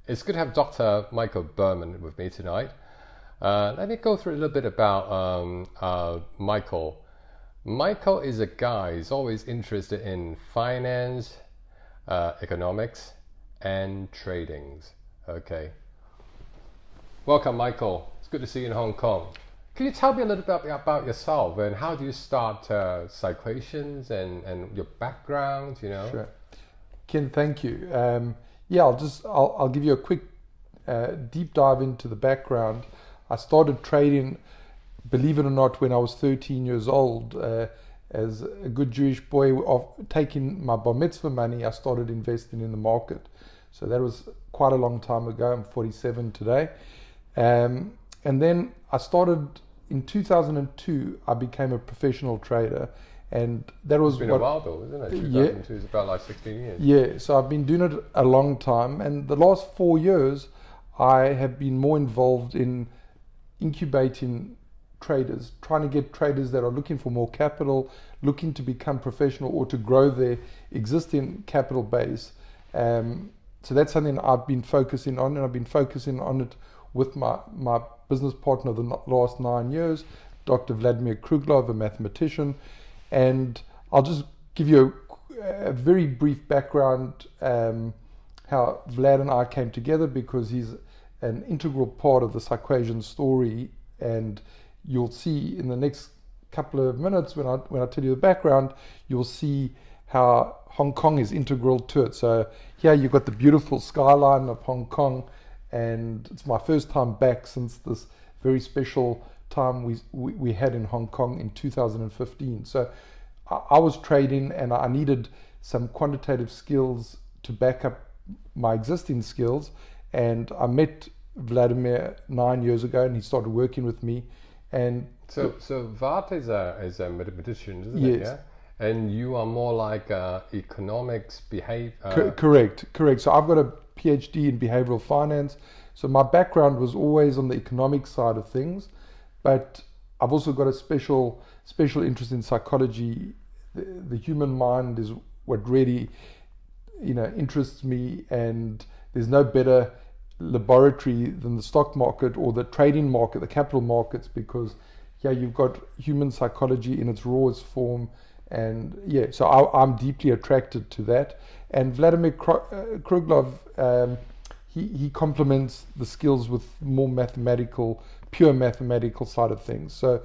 It's good to have Dr. Michael Berman with me tonight. Let me go through a little bit about Michael. Michael is a guy who's always interested in finance, economics, and tradings. Okay. Welcome, Michael. It's good to see you in Hong Kong. Can you tell me a little bit about yourself and how do you start Psyquations and your background? You know. Sure. Ken, thank you. I'll give you a quick deep dive into the background. I started trading, believe it or not, when I was 13 years old. As a good Jewish boy, of taking my bar mitzvah money, I started investing in the market. So that was quite a long time ago. I'm 47 today. And then I started in 2002. I became a professional trader, and that was it's been a while though, isn't it? 2002 is about like 16 years. Yeah, so I've been doing it a long time, and the last 4 years I have been more involved in incubating traders, trying to get traders that are looking for more capital, looking to become professional or to grow their existing capital base. So that's something I've been focusing on, and I've been focusing on it with my business partner the last 9 years, Dr. Vladimir Kruglov, a mathematician. And I'll just give you a very brief background how Vlad and I came together, because he's an integral part of the Psyquation story, and you'll see in the next couple of minutes when I tell you the background, you'll see how Hong Kong is integral to it. So here you've got the beautiful skyline of Hong Kong, and it's my first time back since this very special time we had in Hong Kong in 2015. So I was trading, and I needed some quantitative skills to back up my existing skills, and I met Vladimir 9 years ago, and he started working with me. And so Vlad is a mathematician, isn't yes. it? Yeah. And you are more like economics, Correct. So I've got a PhD in behavioral finance. So my background was always on the economic side of things, but I've also got a special interest in psychology. The human mind is what really, interests me, and there's no better laboratory than the stock market or the trading market, the capital markets, because you've got human psychology in its rawest form. And so I'm deeply attracted to that. And Vladimir Kruglov, he complements the skills with more pure mathematical side of things. So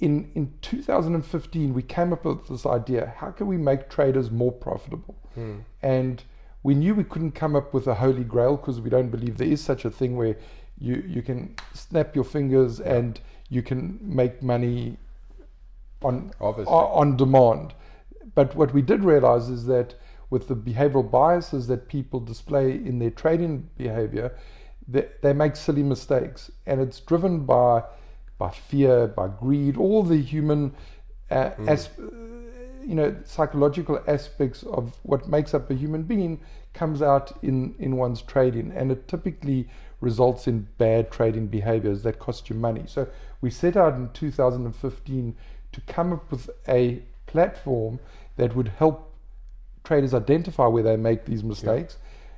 in 2015, we came up with this idea: how can we make traders more profitable? And we knew we couldn't come up with a holy grail, because we don't believe there is such a thing where you can snap your fingers and you can make money on demand. But what we did realize is that with the behavioral biases that people display in their trading behavior, they make silly mistakes, and it's driven by fear, by greed, all the human psychological aspects of what makes up a human being comes out in one's trading, and it typically results in bad trading behaviors that cost you money. So we set out in 2015 to come up with a platform that would help traders identify where they make these mistakes.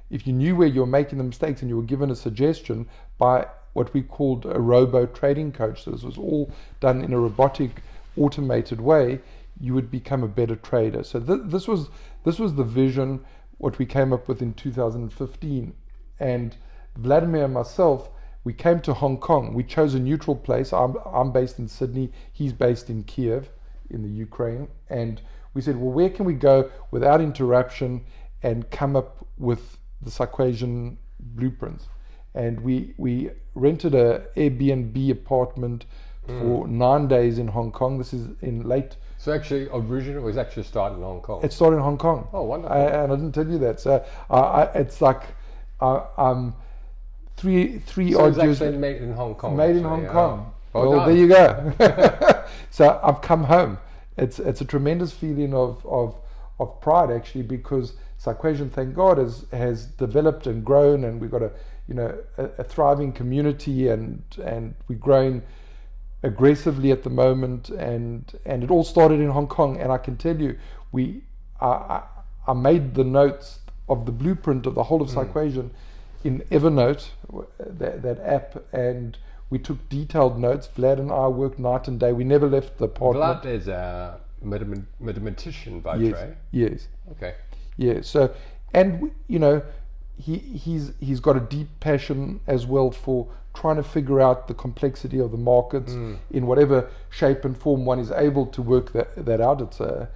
If you knew where you were making the mistakes and you were given a suggestion by what we called a robo trading coach, so this was all done in a robotic, automated way, you would become a better trader. So this was the vision, what we came up with in 2015. And Vladimir and myself, we came to Hong Kong. We chose a neutral place. I'm based in Sydney. He's based in Kiev in the Ukraine. And we said, well, where can we go without interruption and come up with the Psyquation blueprints? And we rented a Airbnb apartment for 9 days in Hong Kong. This is in late. So actually, originally it was actually started in Hong Kong. It started in Hong Kong. Oh, wonderful! And I didn't tell you that. So it's like three so odd it's years. actually made in Hong Kong. Made in Hong Kong. Well, there you go. So I've come home. It's a tremendous feeling of pride, actually, because Psyquation, thank God, has developed and grown, and we've got a thriving community, and we're growing aggressively at the moment, and it all started in Hong Kong. And I can tell you, I made the notes of the blueprint of the whole of Psyquation in Evernote, that app, and we took detailed notes. Vlad and I worked night and day. We never left the apartment. Vlad is a mathematician by Yes, trade. yes. Okay. Yeah, so, and you know, he's got a deep passion as well for trying to figure out the complexity of the markets in whatever shape and form one is able to work that out. It's a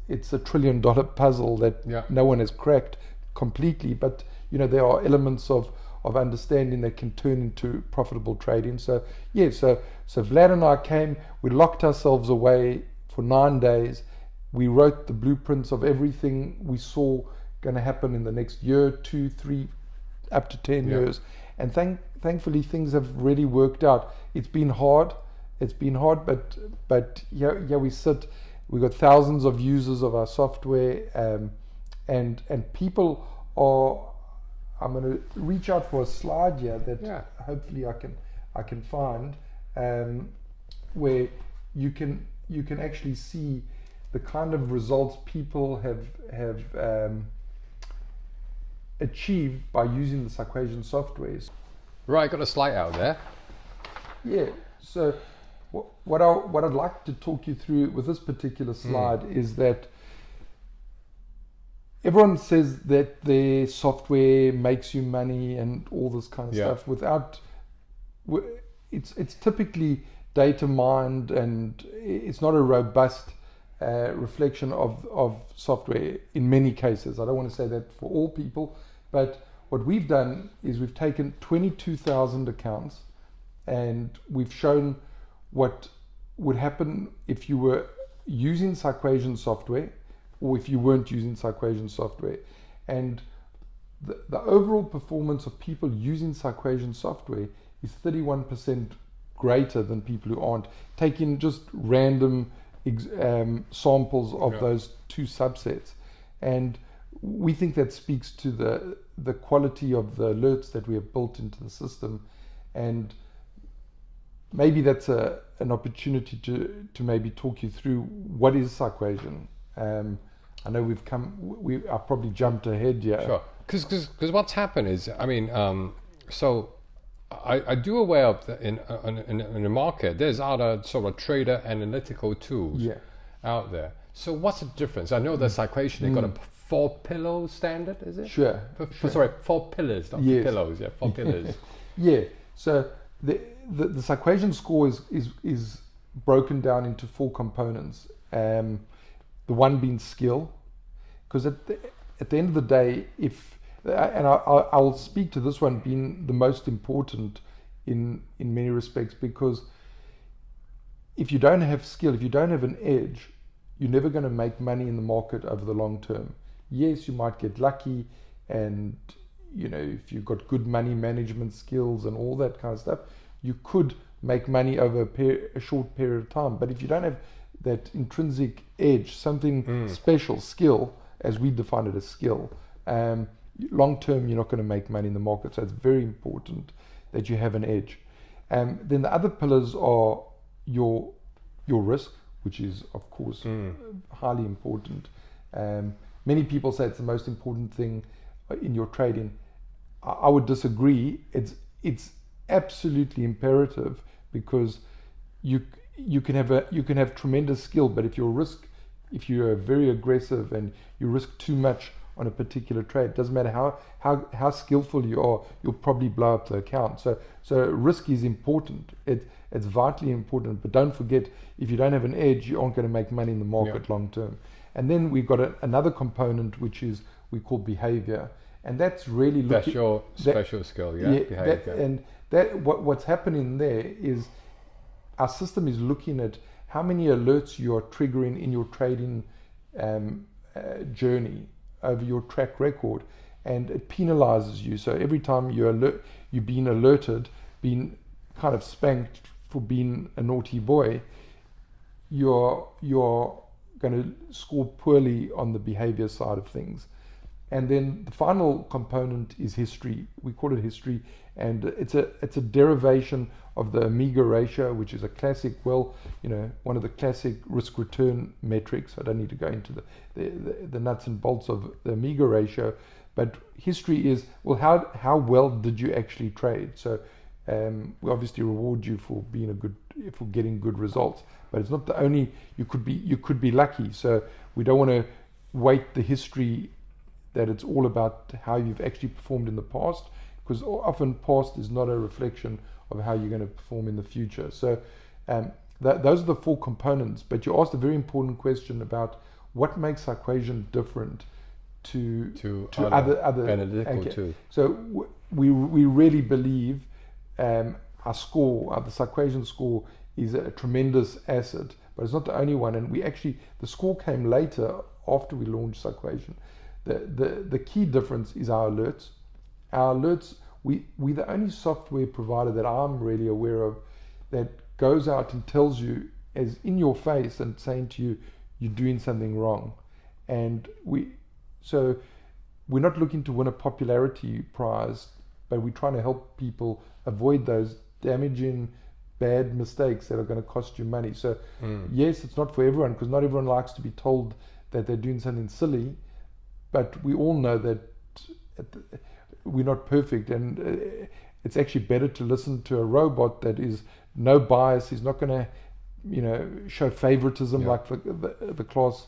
$1 trillion puzzle that no one has cracked completely, but you know, there are elements of understanding that can turn into profitable trading. So yeah, so Vlad and I came, we locked ourselves away for 9 days. We wrote the blueprints of everything we saw going to happen in the next year, 2, 3, up to 10 years. And thankfully things have really worked out. It's been hard, but yeah, we sit. We've got thousands of users of our software, and people are. I'm going to reach out for a slide here that hopefully I can find, where you can actually see the kind of results people have achieved by using the Psyquation softwares. Right, got a slide out there. Yeah. So what I'd like to talk you through with this particular slide is that everyone says that their software makes you money and all this kind of stuff without. It's typically data mined, and it's not a robust reflection of software in many cases. I don't want to say that for all people, but what we've done is we've taken 22,000 accounts and we've shown what would happen if you were using Psyquation software or if you weren't using Psyquation software. And the overall performance of people using Psyquation software is 31% greater than people who aren't, taking just random samples of those two subsets. And we think that speaks to the quality of the alerts that we have built into the system. And maybe that's an opportunity to maybe talk you through what is Psyquation. I know I probably jumped ahead here. Sure, because what's happened is, I mean, so I do aware of in the market, there's other sort of trader analytical tools out there. So what's the difference? I know the Psyquation, they got a 4-pillar standard, is it? Sure. Sorry, 4 pillars, not pillows. Yeah, 4 pillars. Yeah. So the Psyquation score is broken down into 4 components. The one being skill, because at the end of the day, I'll speak to this one being the most important in many respects, because if you don't have skill, if you don't have an edge, you're never going to make money in the market over the long term. Yes, you might get lucky, and you know, if you've got good money management skills and all that kind of stuff, you could make money over a short period of time. But if you don't have that intrinsic edge, something special, skill, as we define it as skill, long term you're not going to make money in the market. So it's very important that you have an edge. Then the other pillars are your risk, which is of course highly important. Many people say it's the most important thing in your trading. I would disagree. It's absolutely imperative, because you can have tremendous skill, but if you're very aggressive and you risk too much on a particular trade, it doesn't matter how skillful you are, you'll probably blow up the account. So risk is important. It's vitally important, but don't forget, if you don't have an edge, you aren't going to make money in the market long term. And then we've got another component, which is we call behavior, and that's really that's your special skill, behavior. What's happening there is our system is looking at how many alerts you are triggering in your trading journey over your track record, and it penalizes you. So every time you've been alerted, been kind of spanked for being a naughty boy, you're going to score poorly on the behavior side of things. And then the final component is history. We call it history, and it's a derivation of the Amiga ratio, which is a classic, one of the classic risk-return metrics. I don't need to go into the nuts and bolts of the Amiga ratio, but history is, well, how well did you actually trade? So we obviously reward you for getting good results, but it's not the only. You could be lucky. So we don't want to weight the history that it's all about how you've actually performed in the past, because often past is not a reflection of how you're going to perform in the future. So those are the four components. But you asked a very important question about what makes Psyquation different to other analytical tools. So we really believe our score, the Psyquation score, is a tremendous asset, but it's not the only one. And the score came later after we launched Psyquation. The key difference is our alerts. Our alerts, we're the only software provider that I'm really aware of that goes out and tells you as in your face and saying to you, you're doing something wrong. And so we're not looking to win a popularity prize, but we're trying to help people avoid those damaging bad mistakes that are going to cost you money. So yes, it's not for everyone, because not everyone likes to be told that they're doing something silly. But we all know that we're not perfect, and it's actually better to listen to a robot that is no bias. He's not going to, show favoritism like the class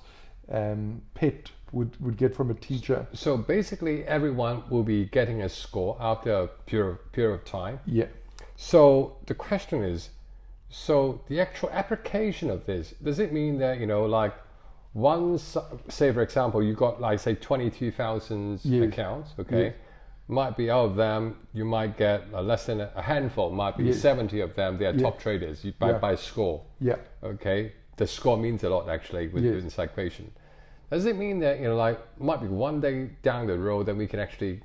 pet would get from a teacher. So basically, everyone will be getting a score after a period of time. Yeah. So the question is, so the actual application of this, does it mean that once, say for example, you got 22,000 accounts, okay? Yes. Might be out of them, you might get less than a handful, might be 70 of them, they are top traders by score. Yeah. Okay, the score means a lot actually within Psyquation. Does it mean that, might be one day down the road that we can actually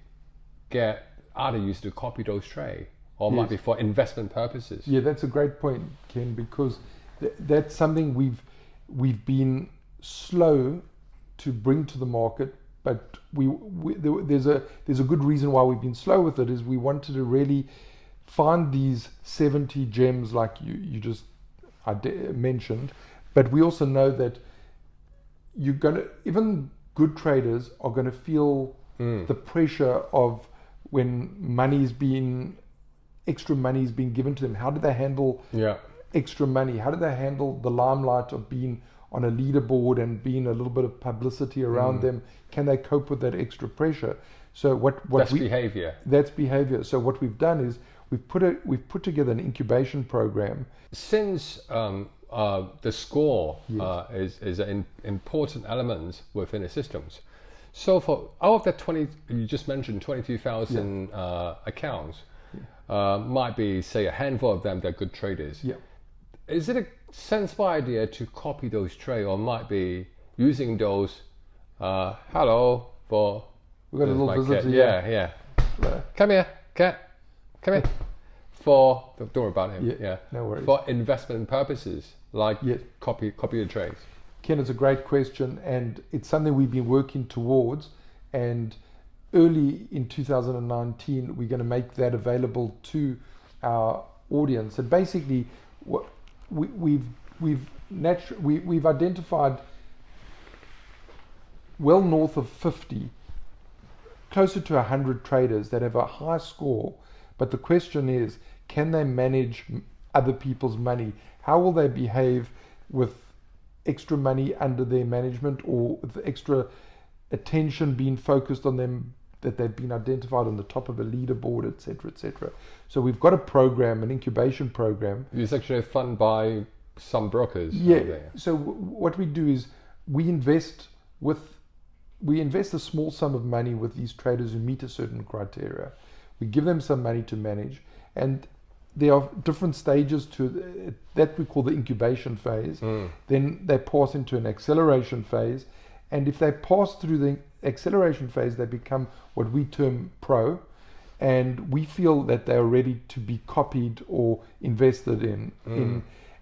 get other users to copy those trades? Or might be for investment purposes? Yeah, that's a great point, Ken, because that's something we've been slow to bring to the market, but there's a good reason why we've been slow with it. Is we wanted to really find these 70 gems like you just mentioned, but we also know that even good traders are going to feel the pressure of when extra money is being given to them. How do they handle extra money? How do they handle the limelight of being on a leaderboard and being a little bit of publicity around them? Can they cope with that extra pressure? So that's behavior. That's behavior. So what we've done is we've put together an incubation program. Since the score is an important element within the systems. So for out of that you just mentioned 22,000 accounts, might be say a handful of them that are good traders. Yeah. Is it a sensible idea to copy those trades, or might be using those? Hello, for we got a little visitor. Yeah. Come here, cat. Come here. Don't worry about him. Yeah, no worries. For investment purposes, copy the trades. Ken, it's a great question, and it's something we've been working towards. And early in 2019, we're going to make that available to our audience. And basically, what we've identified well north of 50, closer to 100 traders that have a high score. But the question is, can they manage other people's money? How will they behave with extra money under their management, or with extra attention being focused on them, that they've been identified on the top of a leaderboard, etc., etc. So we've got a program, an incubation program. It's actually funded by some brokers. Yeah. So what we do is we invest a small sum of money with these traders who meet a certain criteria. We give them some money to manage, and there are different stages to that we call the incubation phase. Then they pass into an acceleration phase, and if they pass through the acceleration phase, they become what we term pro, and we feel that they are ready to be copied or invested in.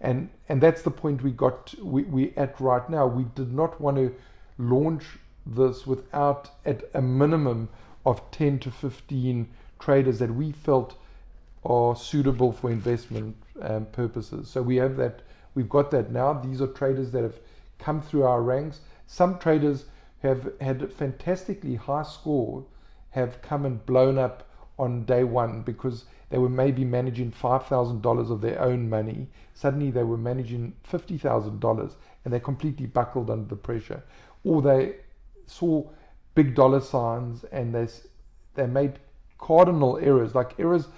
And that's the point we at right now. We did not want to launch this without, at a minimum of 10 to 15 traders that we felt are suitable for investment purposes. So we have that, we've got that now. These are traders that have come through our ranks. Some traders have had a fantastically high score, have come and blown up on day one because they were maybe managing $5,000 of their own money. Suddenly they were managing $50,000 and they completely buckled under the pressure. Or they saw big dollar signs and they made cardinal errors, like errors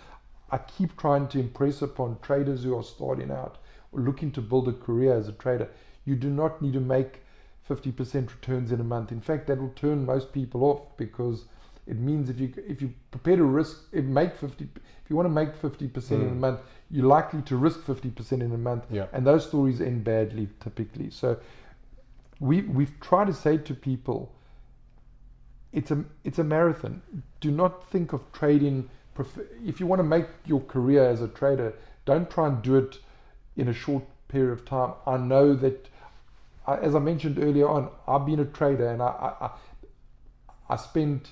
I keep trying to impress upon traders who are starting out or looking to build a career as a trader. You do not need to make 50% returns in a month. In fact, that will turn most people off, because it means if you prepare to risk, if you want to make 50% in a month, you're likely to risk 50% in a month, and those stories end badly typically. So we've tried to say to people, it's a marathon. Do not think of trading. If you want to make your career as a trader, don't try and do it in a short period of time. I know that, as I mentioned earlier on, I've been a trader, and I spent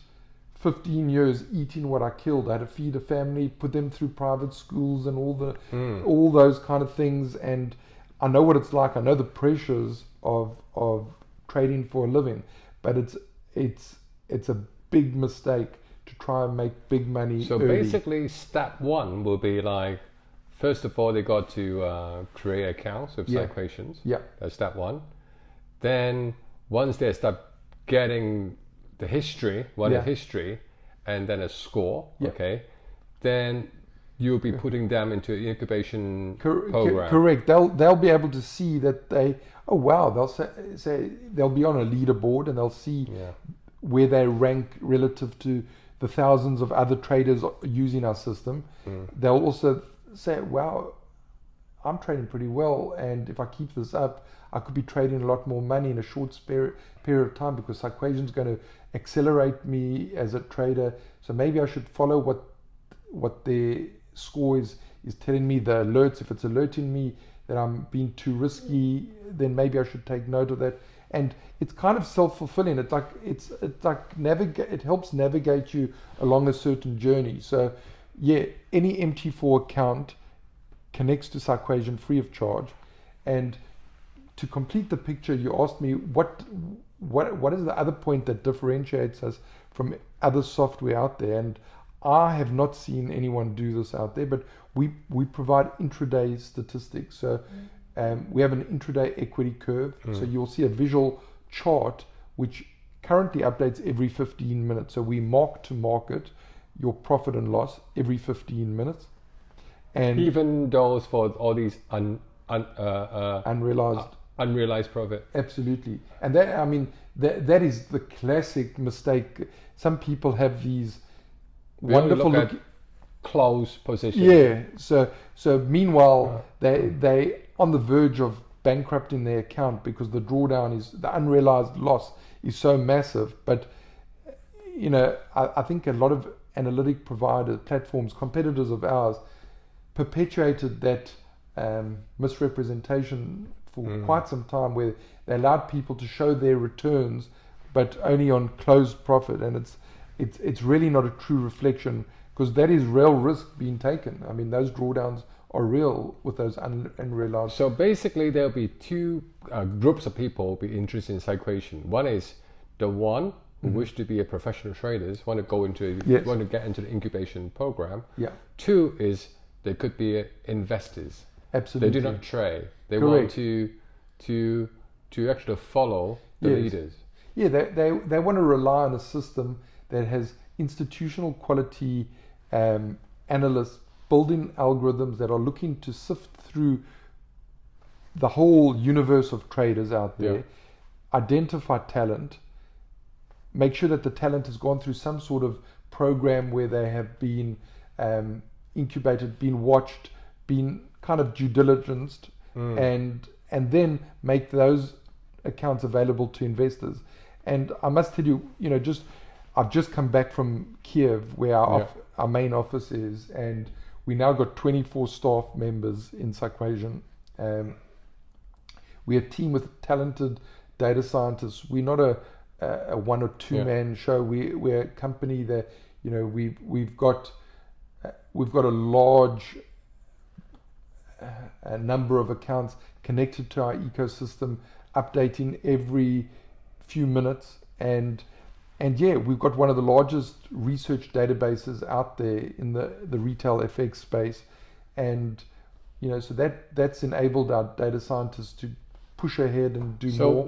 15 years eating what I killed. I had to feed a family, put them through private schools and all those kind of things, and I know what it's like. I know the pressures of trading for a living, but it's a big mistake to try and make big money. So early. Basically, step one will be like, first of all, they got to create accounts with Psyquations. Yeah. That's step one. Then once they start getting the history, history, and then a score, okay, then you'll be putting them into an incubation program. Correct. They'll be able to see that they'll say they'll be on a leaderboard, and they'll see where they rank relative to the thousands of other traders using our system. They'll also say, wow, I'm trading pretty well, and if I keep this up, I could be trading a lot more money in a short period of time, because Psyquation is going to accelerate me as a trader. So maybe I should follow what their score is telling me, the alerts. If it's alerting me that I'm being too risky, then maybe I should take note of that. And it's kind of self-fulfilling. It helps navigate you along a certain journey. So any MT4 account connects to Psyquation free of charge. And to complete the picture, you asked me what is the other point that differentiates us from other software out there, and I have not seen anyone do this out there, but we provide intraday statistics. So we have an intraday equity curve, so you'll see a visual chart which currently updates every 15 minutes. So we mark to market your profit and loss every 15 minutes. And even those for all these unrealized profit. Absolutely. And that is the classic mistake. Some people have these wonderful look at close positions. Yeah. So meanwhile, they on the verge of bankrupting their account because the unrealized loss is so massive. But I think a lot of analytic providers, platforms, competitors of ours, perpetuated that misrepresentation for quite some time, where they allowed people to show their returns but only on closed profit, and it's really not a true reflection, because that is real risk being taken. I mean, those drawdowns are real with those unrealized. So basically there'll be two groups of people be interested in Psyquation. One is the one who wish to be a professional traders, want to get into the incubation program. Two is they could be investors. Absolutely. They do not trade. They want to actually follow the leaders. Yeah, they want to rely on a system that has institutional quality analysts building algorithms that are looking to sift through the whole universe of traders out there, identify talent, make sure that the talent has gone through some sort of program where they have been incubated, been watched, been kind of due diligenced, and then make those accounts available to investors. And I must tell you, I've just come back from Kiev, where our main office is, and we now got 24 staff members in Psyquation. We're a team with talented data scientists. We're not a one or two man show. We're a company that, you know, we've got a large a number of accounts connected to our ecosystem, updating every few minutes, and yeah, we've got one of the largest research databases out there in the retail FX space, and you know, so that's enabled our data scientists to push ahead and do more.